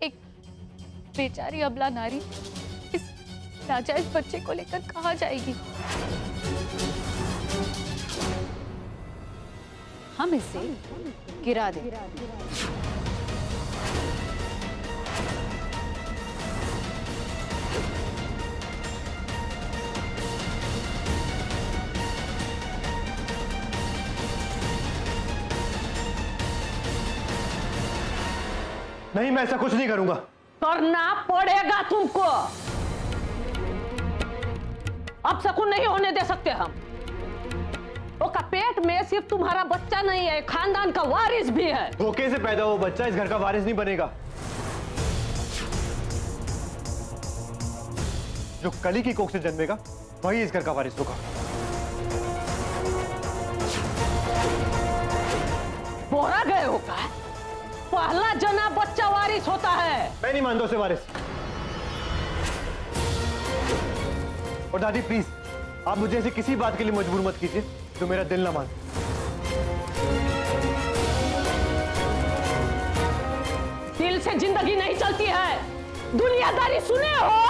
एक बेचारी अबला नारी इस नाजायज बच्चे को लेकर कहाँ जाएगी? हम इसे गिरा दें। नहीं, मैं ऐसा कुछ नहीं करूंगा। करना पड़ेगा तुमको। अब शकुन नहीं होने दे सकते हम। उसका पेट में सिर्फ तुम्हारा बच्चा नहीं है, खानदान का वारिस भी है। धोखे से पैदा हुआ बच्चा इस घर का वारिस नहीं बनेगा। जो कली की कोख से जन्मेगा वही इस घर का वारिस होगा। बोरा गए होगा। पहला जना बच्चा वारिस होता है। मैं नहीं मानता उसे वारिस। और दादी प्लीज, आप मुझे ऐसी किसी बात के लिए मजबूर मत कीजिए जो मेरा दिल ना मान। दिल से जिंदगी नहीं चलती है, दुनियादारी सुने हो?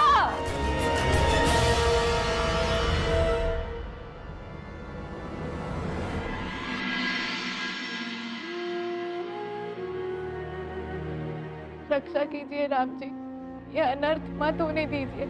रक्षा कीजिए राम जी, ये अनर्थ मत होने दीजिए।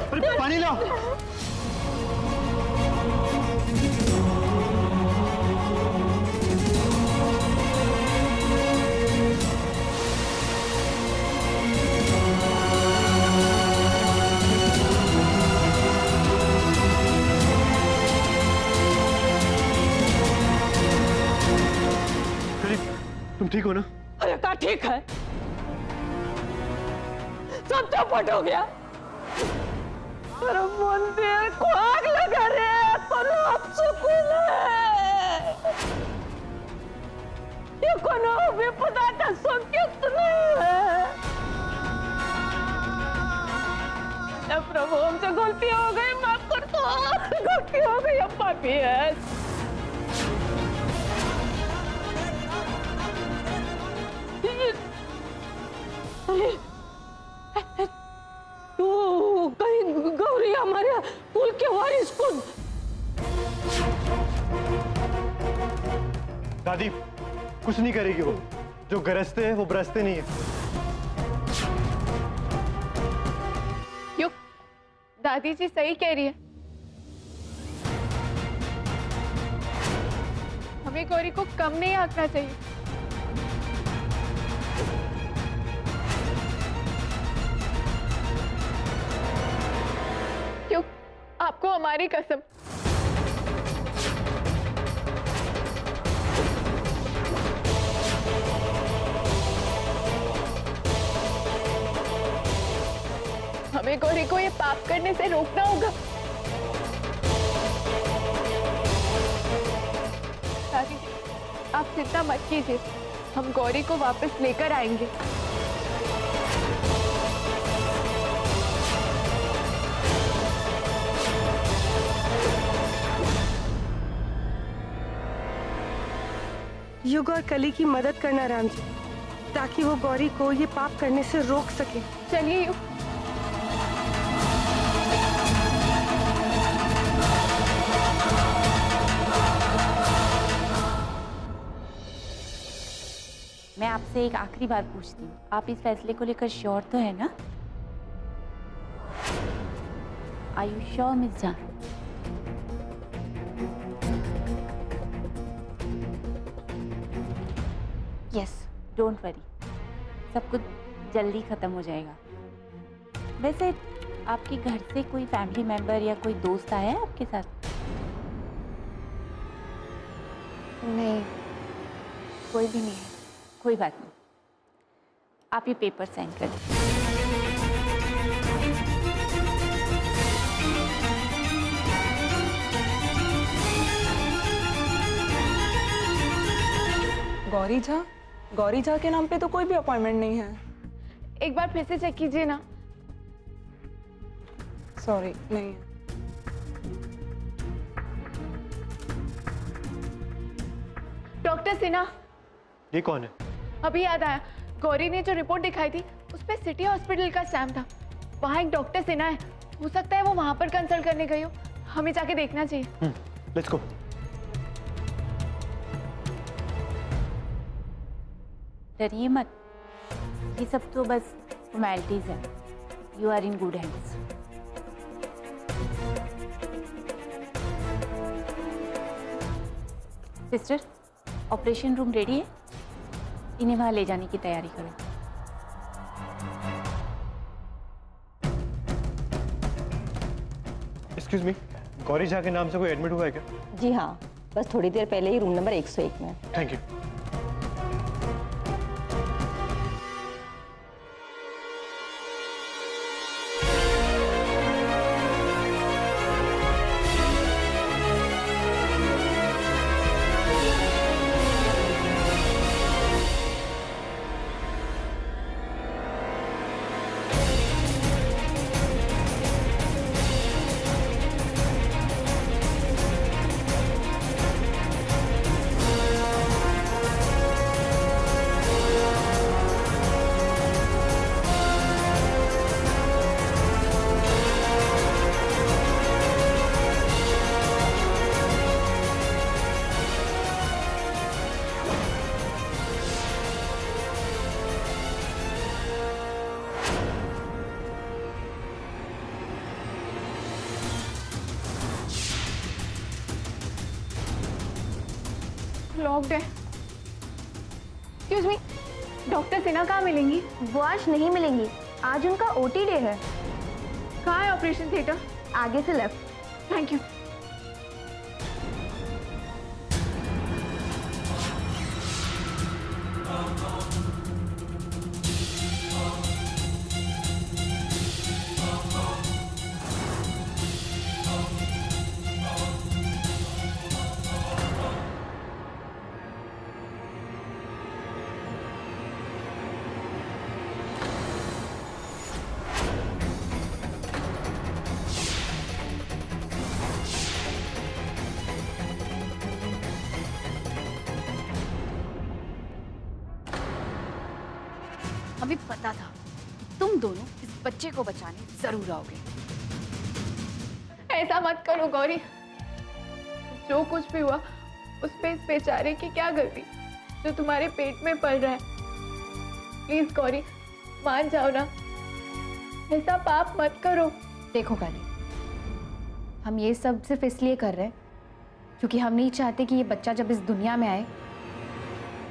अरे पानी लाओ। तुम ठीक हो ना? अरे का ठीक है, सब चौपट हो गया। अरे मंदिर को आग लगा रे, कोनो अपसुकुन है। ये कोनो विपदाचा संकेत नहीं है। प्रभु हमसे गलती हो गई, माफ कर दो। गलती हो गई, अब पापी है। तू कहीं गौरी हमारे कुल के वारिस को। दादी कुछ नहीं करेगी वो। जो गरजते हैं वो बरसते नहीं है। क्यों? दादी जी सही कह रही है। हमें गौरी को कम नहीं आंकना चाहिए। क्यों? आपको हमारी कसम। हमें गौरी को ये पाप करने से रोकना होगा। दादी जी, आप चिंता मत कीजिए, हम गौरी को वापस लेकर आएंगे। युग और कली की मदद करना राम जी, ताकि वो गौरी को ये पाप करने से रोक सके। चलिए युग। मैं आपसे एक आखिरी बार पूछती हूँ, आप इस फैसले को लेकर श्योर तो है ना? Are you sure, Miss Jhan? Yes, don't worry. सब कुछ जल्दी खत्म हो जाएगा। वैसे आपके घर से कोई फैमिली मेंबर या कोई दोस्त आया है आपके साथ? नहीं, कोई भी नहीं है। कोई बात नहीं, आप ये पेपर साइन कर दीजिए। गौरी झा के नाम पे तो कोई भी अपॉइंटमेंट नहीं है। एक बार फिर से चेक कीजिए ना। सॉरी, नहीं है। डॉक्टर सिन्हा, ये कौन है? अभी याद आया, गौरी ने जो रिपोर्ट दिखाई थी उस पे सिटी हॉस्पिटल का स्टैम्प था। वहाँ एक डॉक्टर सिन्हा है, हो सकता है वो वहाँ पर कंसल्ट करने गई हो। हमें जाके देखना चाहिए। Let's go. डरिए मत, ये सब तो बस फॉर्मेलिटीज है। You are in good hands. Sister, operation room ready है, इन्हें वहां ले जाने की तैयारी करो। एक्सक्यूज मी, गौरी झा के नाम से कोई एडमिट हुआ है क्या? जी हाँ, बस थोड़ी देर पहले ही रूम नंबर 101 में। Thank you. लॉक्ड है। एक्सक्यूज मी, डॉक्टर सिन्हा कहाँ मिलेंगी? वो आज नहीं मिलेंगी, आज उनका ओटी डे है। कहाँ है ऑपरेशन थिएटर? आगे से लेफ्ट। Thank you. हमें पता था तुम दोनों इस बच्चे को बचाने जरूर आओगे। ऐसा मत करो गौरी, जो कुछ भी हुआ उस पे इस बेचारे की क्या गलती जो तुम्हारे पेट में पल रहा है। प्लीज गौरी, मान जाओ ना, ऐसा पाप मत करो। देखो काली, हम ये सब सिर्फ इसलिए कर रहे हैं क्योंकि हम नहीं चाहते कि ये बच्चा जब इस दुनिया में आए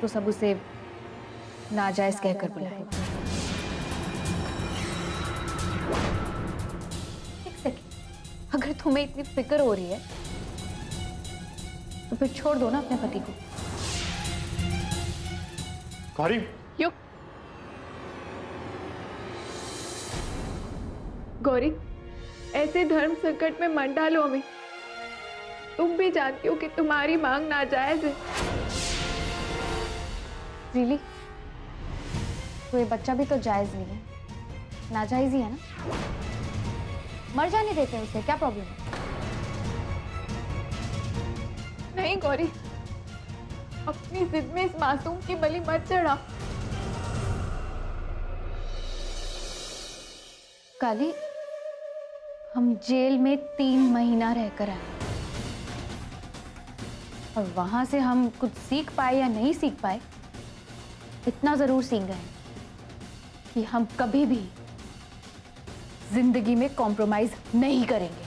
तो सब उसे नाजायज कहकर बुलाए। एक सेकंड, अगर तुम्हें इतनी फिक्र हो रही है तो फिर छोड़ दो ना अपने पति को। गौरी, यू गौरी, ऐसे धर्म संकट में मत डालो हमें। तुम भी जानती हो कि तुम्हारी मांग नाजायज है। रियली? तो ये बच्चा भी तो जायज नहीं है, नाजायज ही है ना? मर जाने देते हैं उसे, क्या प्रॉब्लम है? नहीं गौरी, अपनी जिद में इस मासूम की बलि मत चढ़ा। काली, हम जेल में 3 महीना रहकर आए और वहां से हम कुछ सीख पाए या नहीं सीख पाए, इतना जरूर सीख गए कि हम कभी भी जिंदगी में कॉम्प्रोमाइज नहीं करेंगे।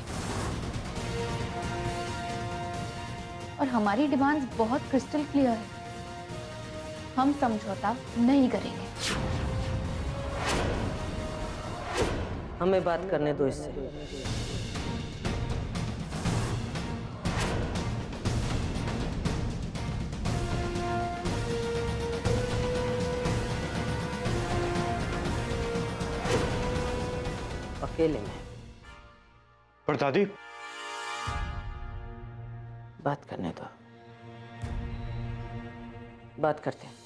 और हमारी डिमांड्स बहुत क्रिस्टल क्लियर है, हम समझौता नहीं करेंगे। हमें बात करने दो इससे। अकेले में पर दादी, बात करने दो, बात करते हैं।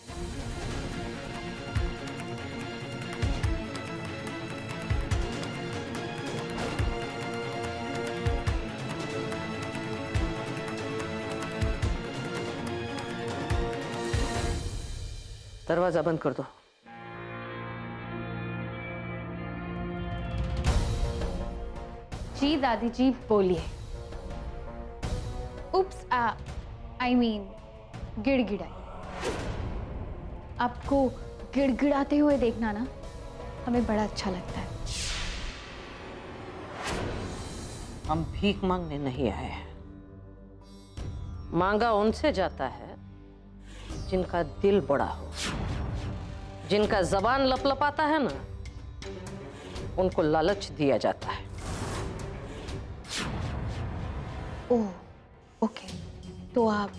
दरवाजा बंद कर दो। जी दादी जी बोलिए। उप्स, आई मीन गिड़गिड़ाई। आपको गिड़गिड़ाते हुए देखना ना हमें बड़ा अच्छा लगता है। हम भीख मांगने नहीं आए हैं। मांगा उनसे जाता है जिनका दिल बड़ा हो, जिनका जबान लपलपाता है ना, उनको लालच दिया जाता है। ओह ओके, तो आप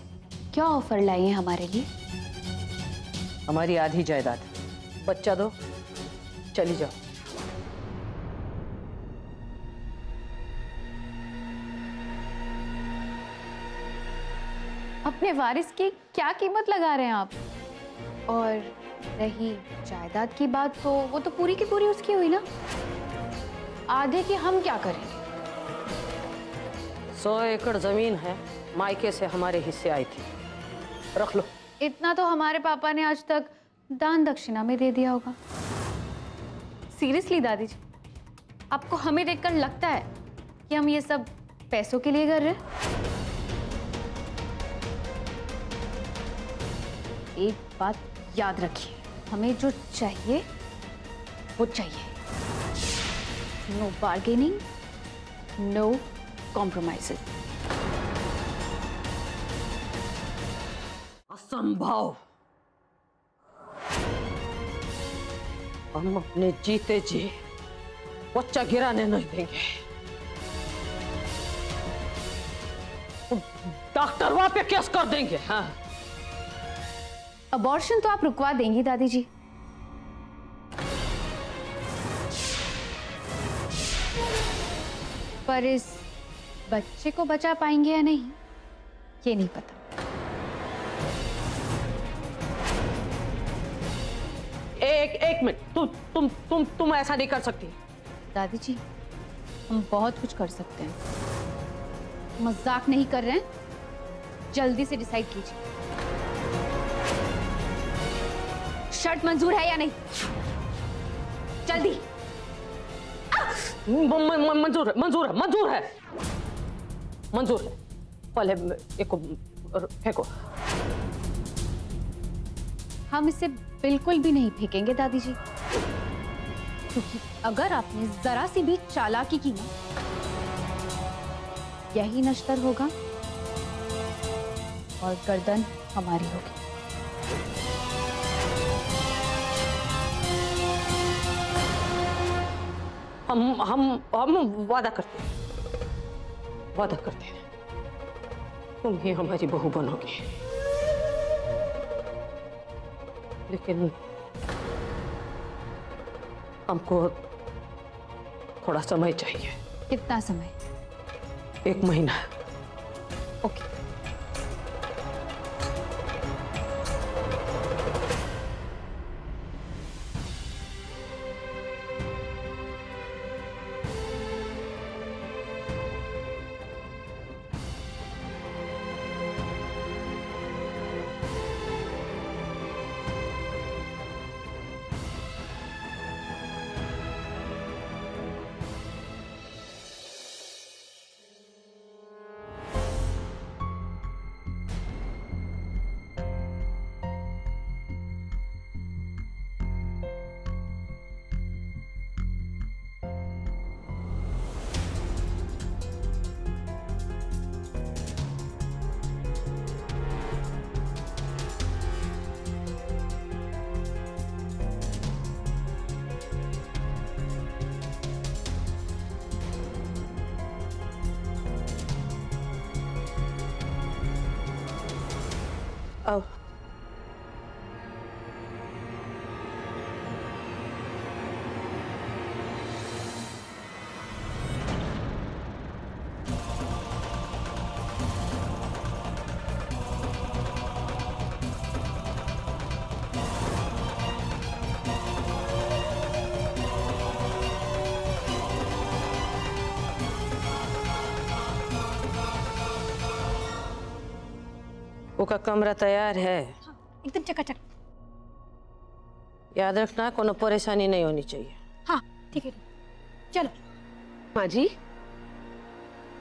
क्या ऑफर लाई हैं हमारे लिए? हमारी आधी जायदाद, बच्चा दो, चली जाओ। अपने वारिस की क्या कीमत लगा रहे हैं आप? और रही जायदाद की बात, तो वो तो पूरी की पूरी उसकी हुई ना। आधे की हम क्या करेंगे? 100 एकड़ जमीन है, मायके से हमारे हिस्से आई थी, रख लो। इतना तो हमारे पापा ने आज तक दान दक्षिणा में दे दिया होगा। सीरियसली दादी जी, आपको हमें देखकर लगता है कि हम ये सब पैसों के लिए कर रहे हैं? एक बात याद रखिए, हमें जो चाहिए वो चाहिए। No bargaining, no compromises. असंभव। हम अपने जीते जी बच्चा गिराने नहीं देंगे। डॉक्टर वहां पे केस कर देंगे। हाँ, अबॉर्शन तो आप रुकवा देंगी दादी जी, पर इस बच्चे को बचा पाएंगे या नहीं ये नहीं पता। एक मिनट, तुम ऐसा नहीं कर सकती। दादी जी, हम बहुत कुछ कर सकते हैं, मजाक नहीं कर रहे हैं। जल्दी से डिसाइड कीजिए, शर्त मंजूर है या नहीं? जल्दी। मंजूर है, मंजूर है, मंजूर है, मंजूर है। पहले एक को फेंको। हम इसे बिल्कुल भी नहीं फेंकेंगे दादी जी, क्योंकि अगर आपने जरा सी भी चालाकी की ना, यही नश्तर होगा और गर्दन हमारी होगी। हम वादा करते हैं, वादा करते हैं, तुम ही हमारी बहू बनोगी। लेकिन हमको थोड़ा समय चाहिए। कितना समय? 1 महीना। ओके। आओ। उसका कमरा तैयार है। एकदम चकाचक। याद रखना कोनो परेशानी नहीं होनी चाहिए। हाँ ठीक है, चलो। माँ जी,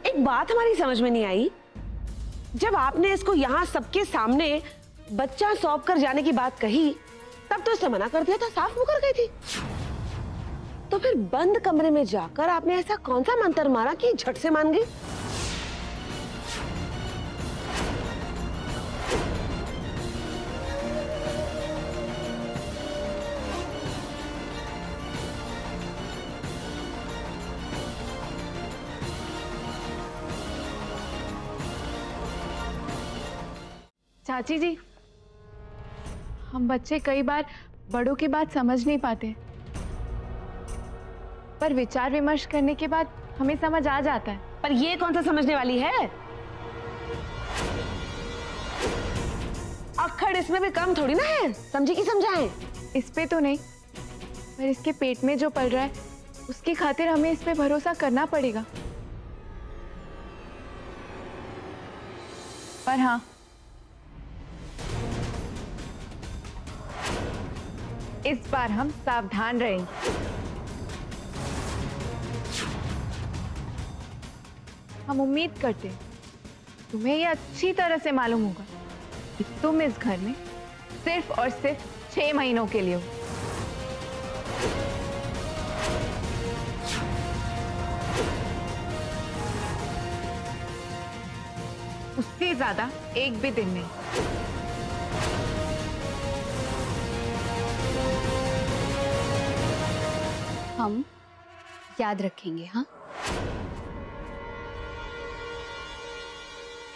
एक बात हमारी समझ में नहीं आई। जब आपने इसको यहाँ सबके सामने बच्चा सौंप कर जाने की बात कही, तब तो इसने मना कर दिया था, साफ मुकर गई थी। तो फिर बंद कमरे में जाकर आपने ऐसा कौन सा मंत्र मारा कि झट से मान गई? चाची जी, हम बच्चे कई बार बड़ों की बात समझ नहीं पाते, पर विचार विमर्श करने के बाद हमें समझ आ जाता है। पर ये कौन सा समझने वाली है? अक्खड़ इसमें भी कम थोड़ी ना है, समझी कि समझाएं? इस पे तो नहीं, पर इसके पेट में जो पल रहा है उसकी खातिर हमें इस पे भरोसा करना पड़ेगा। पर हाँ, इस बार हम सावधान रहेंगे। हम उम्मीद करते हैं तुम्हें यह अच्छी तरह से मालूम होगा कि तुम इस घर में सिर्फ और सिर्फ 6 महीनों के लिए हो। उससे ज्यादा एक भी दिन नहीं। हम याद रखेंगे, हाँ?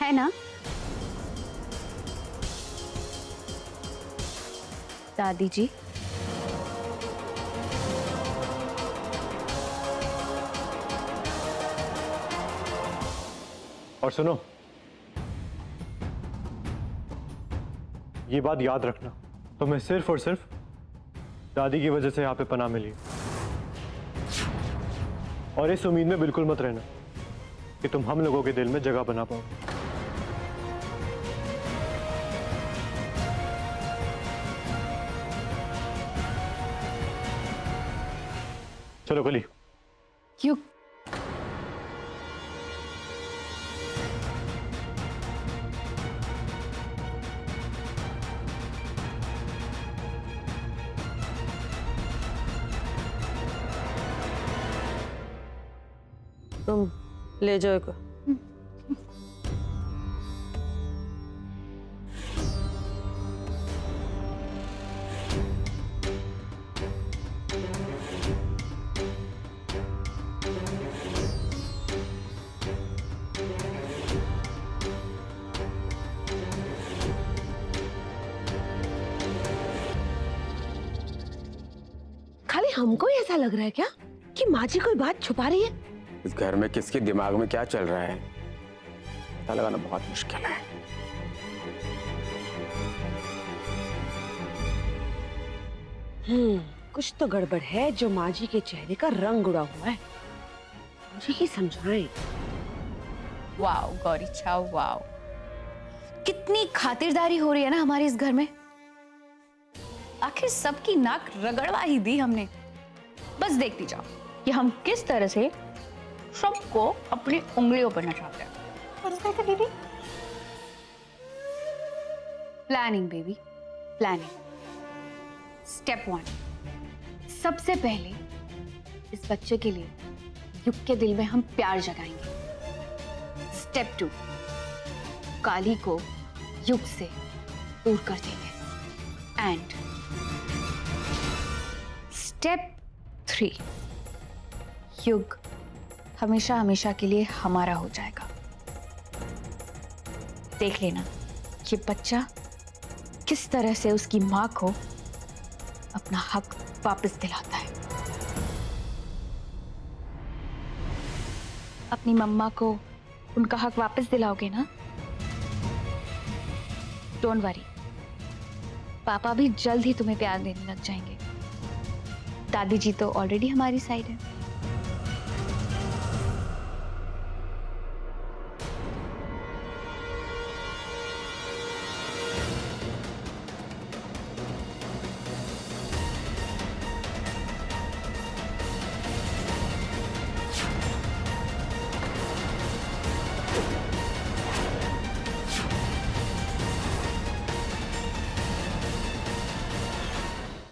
है ना दादी जी? और सुनो, ये बात याद रखना, तुम्हें सिर्फ और सिर्फ दादी की वजह से यहाँ पे पनाह मिली। और इस उम्मीद में बिल्कुल मत रहना कि तुम हम लोगों के दिल में जगह बना पाओ। चलो कली। क्यों? तुम ले जाओ को। खाली हमको ही ऐसा लग रहा है क्या कि माँ जी कोई बात छुपा रही है? इस घर में किसके दिमाग में क्या चल रहा है पता लगाना बहुत मुश्किल है। कुछ तो गड़बड़ है जो माँ जी के चेहरे का रंग उड़ा हुआ है। मुझे ही समझाएं। वाओ गौरी छाओ, वाओ, कितनी खातिरदारी हो रही है ना हमारे इस घर में। आखिर सबकी नाक रगड़वा ही दी हमने। बस देखती जाओ कि हम किस तरह से सबको अपनी उंगलियों पर नचाते हैं। दीदी, प्लानिंग बेबी, प्लानिंग। स्टेप 1, सबसे पहले इस बच्चे के लिए युग के दिल में हम प्यार जगाएंगे। स्टेप 2, काली को युग से दूर कर देंगे। एंड स्टेप 3, युग हमेशा हमेशा के लिए हमारा हो जाएगा। देख लेना, ये बच्चा किस तरह से उसकी माँ को अपना हक वापस दिलाता है। अपनी मम्मा को उनका हक वापस दिलाओगे ना? डोंट वरी, पापा भी जल्द ही तुम्हें प्यार देने लग जाएंगे। दादी जी तो ऑलरेडी हमारी साइड है।